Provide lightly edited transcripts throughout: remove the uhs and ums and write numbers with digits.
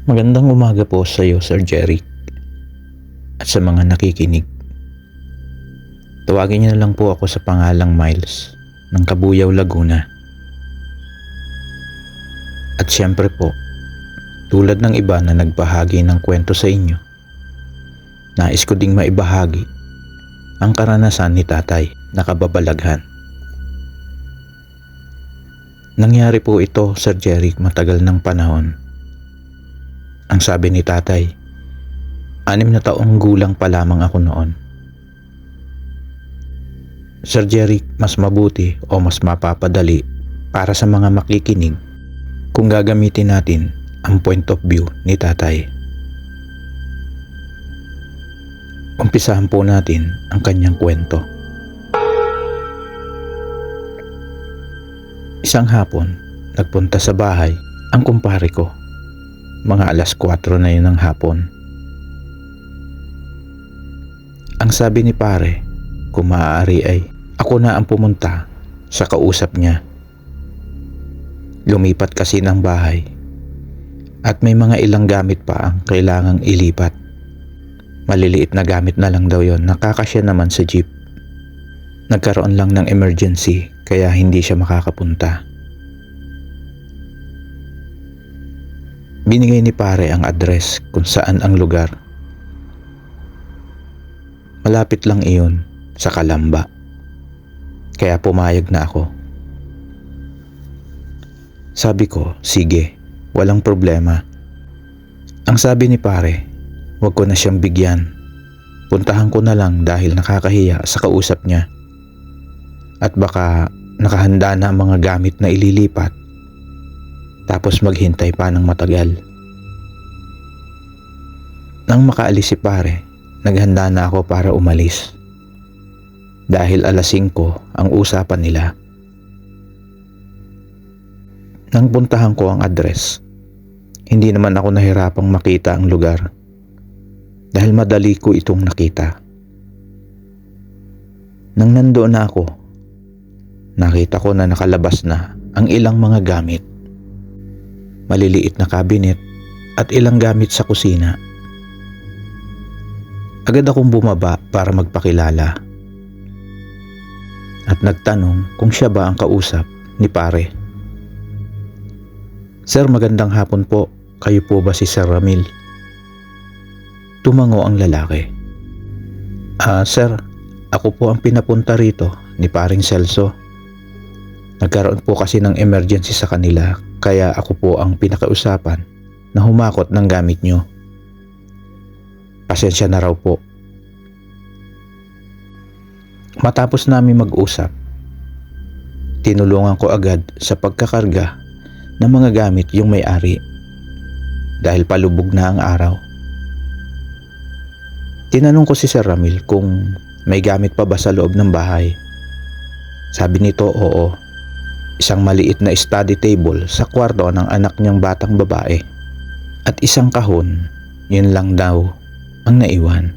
Magandang umaga po sa iyo, Sir Jeric, at sa mga nakikinig. Tawagin niyo na lang po ako sa pangalang Miles ng Cabuyao, Laguna. At siyempre po, tulad ng iba na nagbahagi ng kwento sa inyo, nais ko ding maibahagi ang karanasan ni tatay na kababalaghan. Nangyari po ito, Sir Jeric, matagal ng panahon. Ang sabi ni tatay, 6 na taong gulang pa lamang ako noon. Sir Jeric, mas mabuti o mas mapapadali para sa mga makikinig kung gagamitin natin ang point of view ni tatay. Umpisahan po natin ang kanyang kwento. Isang hapon, nagpunta sa bahay ang kumpare ko. Mga 4:00 na yun ng hapon. Ang sabi ni pare, kung maaari ay ako na ang pumunta sa kausap niya. Lumipat kasi ng bahay at may mga ilang gamit pa ang kailangang ilipat. Maliliit na gamit na lang daw yon, nakakasya naman sa jeep. Nagkaroon lang ng emergency kaya hindi siya makakapunta. Binigay ni pare ang address kung saan ang lugar. Malapit lang iyon sa Calamba. Kaya pumayag na ako. Sabi ko, sige, walang problema. Ang sabi ni pare, wag ko na siyang bigyan. Puntahan ko na lang dahil nakakahiya sa kausap niya. At baka nakahanda na ang mga gamit na ililipat. Tapos maghintay pa ng matagal. Nang makaalis si pare, naghanda na ako para umalis. Dahil 5:00 ang usapan nila. Nang puntahan ko ang address, hindi naman ako nahirapang makita ang lugar. Dahil madali ko itong nakita. Nang nandoon na ako, nakita ko na nakalabas na ang ilang mga gamit. Maliliit na cabinet at ilang gamit sa kusina. Agad akong bumaba para magpakilala at nagtanong kung siya ba ang kausap ni pare. Sir, magandang hapon po. Kayo po ba si Sir Ramil? Tumango ang lalaki. Sir, ako po ang pinapunta rito ni paring Celso. Nagkaroon po kasi ng emergency sa kanila. Kaya ako po ang pinakausapan na humakot ng gamit nyo. Pasensya na raw po. Matapos namin mag-usap, tinulungan ko agad sa pagkakarga ng mga gamit yung may-ari dahil palubog na ang araw. Tinanong ko si Sir Ramil kung may gamit pa ba sa loob ng bahay. Sabi nito, oo. Isang maliit na study table sa kwarto ng anak niyang batang babae at isang kahon, yun lang daw ang naiwan.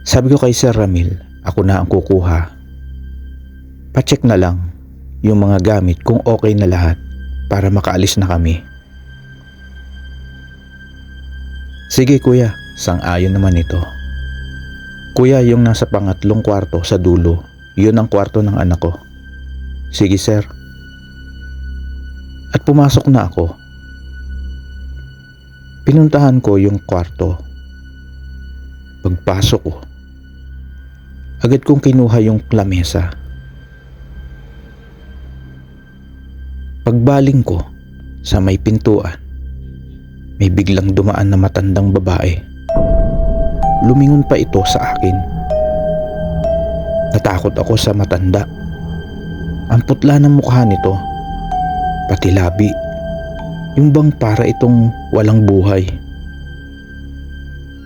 Sabi ko kay Sir Ramil, ako na ang kukuha. Pacheck na lang yung mga gamit kung okay na lahat para makaalis na kami. Sige kuya, sang-ayon naman ito. Kuya, yung nasa pangatlong kwarto sa dulo, yun ang kwarto ng anak ko. Sige sir. At pumasok na ako. Pinuntahan ko yung kwarto. Pagpasok ko, agad kong kinuha yung lamesa. Pagbaling ko sa may pintuan, may biglang dumaan na matandang babae. Lumingon pa ito sa akin. Natakot ako sa matanda. Ang putla ng mukha nito, pati labi, yung bang para itong walang buhay.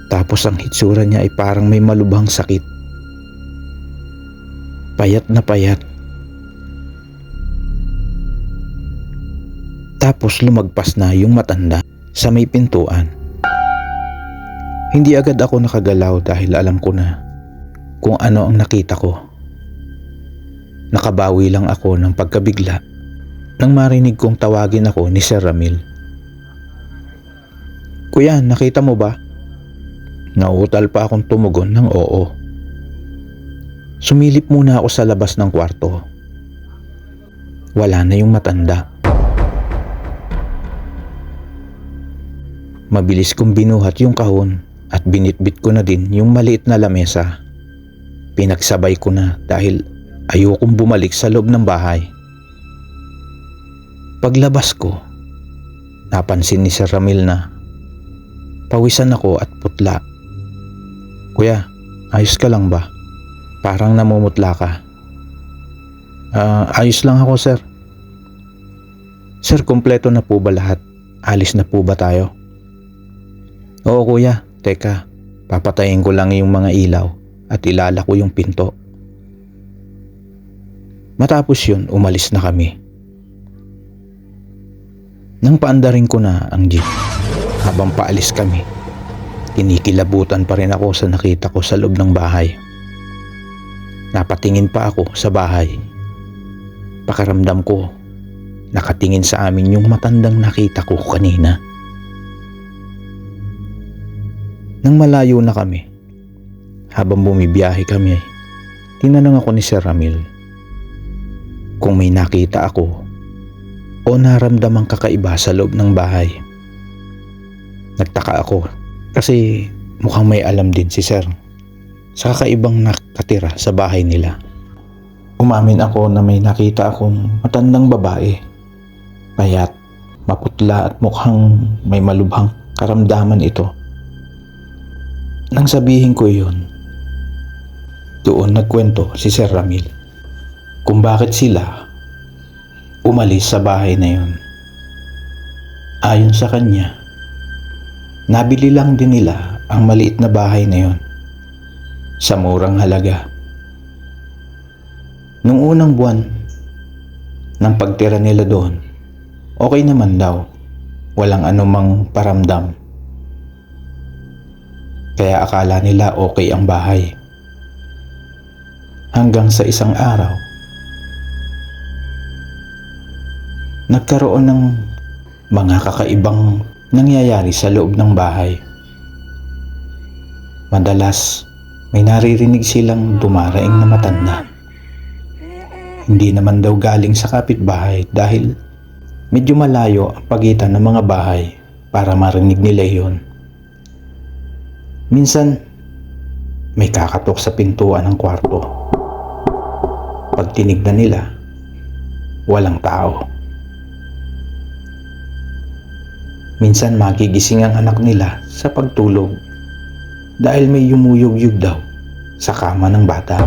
Tapos ang hitsura niya ay parang may malubhang sakit. Payat na payat. Tapos lumagpas na yung matanda sa may pintuan. Hindi agad ako nakagalaw dahil alam ko na kung ano ang nakita ko. Nakabawi lang ako ng pagkabigla nang marinig kong tawagin ako ni Sir Ramil. Kuya, nakita mo ba? Nauutal pa akong tumugon ng oo. Sumilip muna ako sa labas ng kwarto. Wala na yung matanda. Mabilis kong binuhat yung kahon at binitbit ko na din yung maliit na lamesa. Pinagsabay ko na dahil ayokong bumalik sa loob ng bahay. Paglabas ko, napansin ni Sir Ramil na pawisan ako at putla. Kuya, ayos ka lang ba? Parang namumutla ka. Ayos lang ako, sir. Sir, kumpleto na po ba lahat? Alis na po ba tayo? Oo, kuya. Teka, papatayin ko lang yung mga ilaw at ilalako yung pinto. Matapos yun, umalis na kami. Nang paandarin ko na ang jeep, habang paalis kami, kinikilabutan pa rin ako sa nakita ko sa loob ng bahay. Napatingin pa ako sa bahay. Pakiramdam ko, nakatingin sa amin yung matandang nakita ko kanina. Nang malayo na kami, habang bumibiyahe kami, tinanong ako ni Sir Ramil kung may nakita ako o naramdamang kakaiba sa loob ng bahay. Nagtaka ako kasi mukhang may alam din si Sir sa kakaibang nakatira sa bahay nila. Umamin ako na may nakita akong matandang babae, payat, maputla at mukhang may malubhang karamdaman ito. Nang sabihin ko iyon, doon nagkwento si Sir Ramil kung bakit sila umalis sa bahay na yun. Ayon sa kanya, nabili lang din nila ang maliit na bahay na yun sa murang halaga. Nung unang buwan ng pagtira nila doon, okay naman daw, walang anumang paramdam. Kaya akala nila okay ang bahay. Hanggang sa isang araw, nagkaroon ng mga kakaibang nangyayari sa loob ng bahay. Madalas, may naririnig silang dumaraing na matanda. Hindi naman daw galing sa kapitbahay dahil medyo malayo ang pagitan ng mga bahay para marinig nila yun. Minsan, may kakatok sa pintuan ng kwarto. Pag tinignan nila, walang tao. Minsan magigising ang anak nila sa pagtulog dahil may yumuyog-yug daw sa kama ng bata.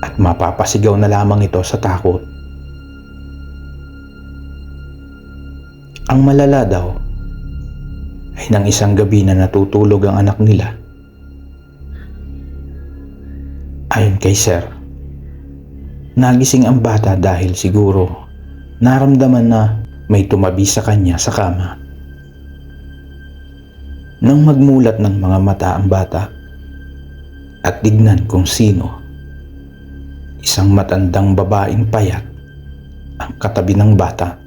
At mapapasigaw na lamang ito sa takot. Ang malala daw ay nang isang gabi na natutulog ang anak nila. Ayon kay Sir, nagising ang bata dahil siguro naramdaman na may tumabi sa kanya sa kama. Nang magmulat ng mga mata ang bata at tignan kung sino, isang matandang babaeng payat ang katabi ng bata.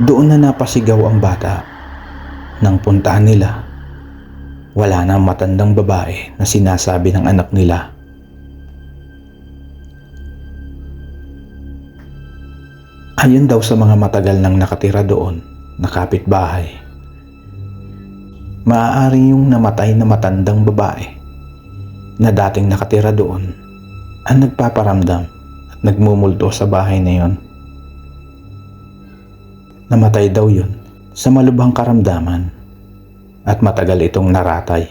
Doon na napasigaw ang bata. Nang puntahan nila, wala na ang matandang babae na sinasabi ng anak nila. Ayon daw sa mga matagal nang nakatira doon na kapitbahay, maaari yung namatay na matandang babae na dating nakatira doon ang nagpaparamdam at nagmumulto sa bahay na yon. Namatay daw yun sa malubhang karamdaman at matagal itong naratay.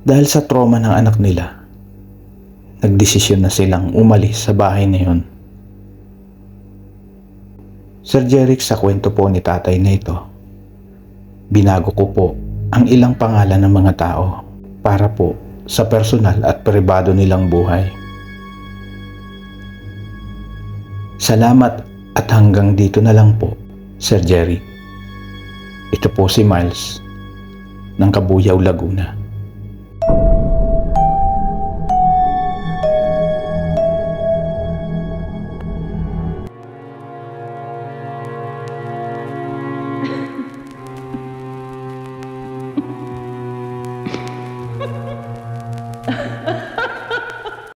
Dahil sa trauma ng anak nila, nagdesisyon na silang umalis sa bahay na yun. Sir Jeric, sa kwento po ni tatay na ito, binago ko po ang ilang pangalan ng mga tao para po sa personal at pribado nilang buhay. Salamat at hanggang dito na lang po, Sir Jeric. Ito po si Miles ng Kabuyao, Laguna.